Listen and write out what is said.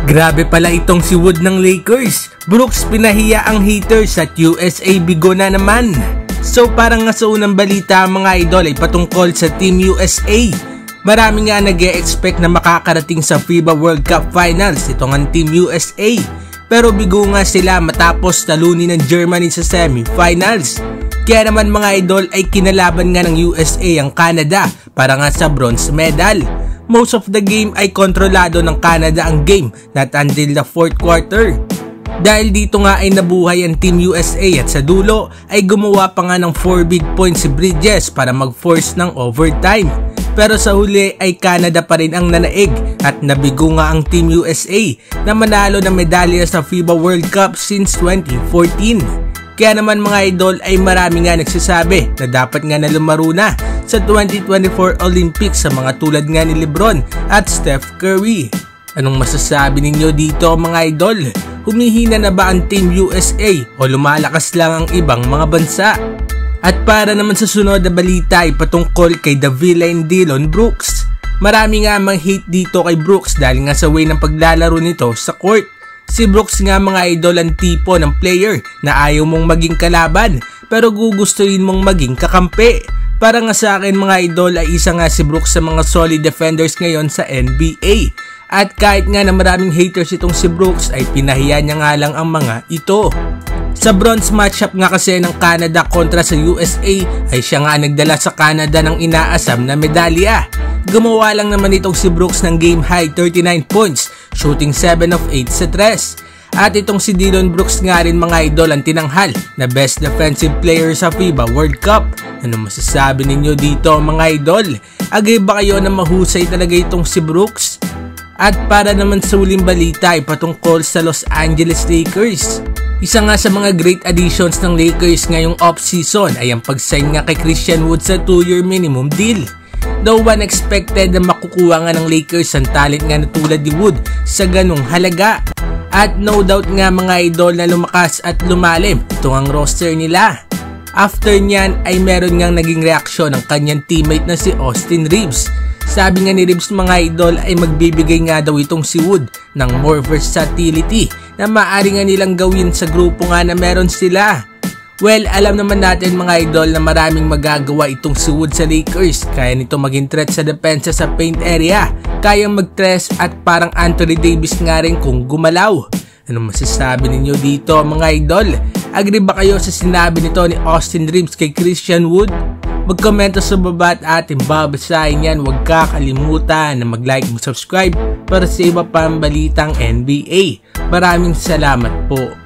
Grabe pala itong si Wood ng Lakers. Brooks pinahiya ang haters at USA bigo na naman. So parang nga sa unang balita mga idol ay patungkol sa Team USA. Marami nga nag-e-expect na makakarating sa FIBA World Cup Finals itong ang Team USA. Pero bigo nga sila matapos talunin ng Germany sa semifinals. Kaya naman mga idol ay kinalaban nga ng USA ang Canada para nga sa bronze medal. Most of the game ay kontrolado ng Canada ang game not until the fourth quarter. Dahil dito nga ay nabuhay ang Team USA at sa dulo ay gumawa pa nga ng 4 big points si Bridges para mag-force ng overtime. Pero sa huli ay Canada pa rin ang nanaig at nabigo nga ang Team USA na manalo ng medalya sa FIBA World Cup since 2014. Kaya naman mga idol ay marami nga nagsasabi na dapat nga na lumaro na sa 2024 Olympics sa mga tulad nga ni LeBron at Steph Curry. Anong masasabi ninyo dito mga idol? Humihina na ba ang Team USA o lumalakas lang ang ibang mga bansa? At para naman sa sunod na balita ay patungkol kay The Villain Dillon Brooks. Marami nga mang hate dito kay Brooks dahil nga sa way ng paglalaro nito sa court. Si Brooks nga mga idol ang tipo ng player na ayaw mong maging kalaban pero gugustuhin mong maging kakampi. Para nga sa akin mga idol ay isa nga si Brooks sa mga solid defenders ngayon sa NBA. At kahit nga na maraming haters itong si Brooks ay pinahiya niya nga lang ang mga ito. Sa bronze matchup nga kasi ng Canada kontra sa USA ay siya nga nagdala sa Canada ng inaasam na medalya. Gumawa lang naman itong si Brooks ng game high 39 points, shooting 7 of 8 sa 3. At itong si Dillon Brooks nga rin mga idol ang tinanghal na best defensive player sa FIBA World Cup. Ano masasabi ninyo dito mga idol? Agree ba kayo na mahusay talaga itong si Brooks? At para naman sa huling balita ay patungkol sa Los Angeles Lakers. Isa nga sa mga great additions ng Lakers ngayong off-season ay ang pag-sign nga kay Christian Wood sa 2-year minimum deal. Though one expected na makukuha nga ng Lakers ang talent nga na tulad ni Wood sa ganung halaga. At no doubt nga mga idol na lumakas at lumalim itong ang roster nila. After nyan ay meron ngang naging reaksyon ng kanyang teammate na si Austin Reeves. Sabi nga ni Reeves mga idol ay magbibigay nga daw itong si Wood ng more versatility na maaari nga nilang gawin sa grupo nga na meron sila. Well, alam naman natin mga idol na maraming magagawa itong si Wood sa Lakers. Kaya nito maging threat sa depensa sa paint area. Kayang mag-tres at parang Anthony Davis nga rin kung gumalaw. Ano masasabi ninyo dito mga idol? Agree ba kayo sa sinabi nito ni Austin Reeves kay Christian Wood? Magkomento sa baba at ating babasahin yan. Huwag kakalimutan na mag-like, mag-subscribe para sa iba pang balitang NBA. Maraming salamat po.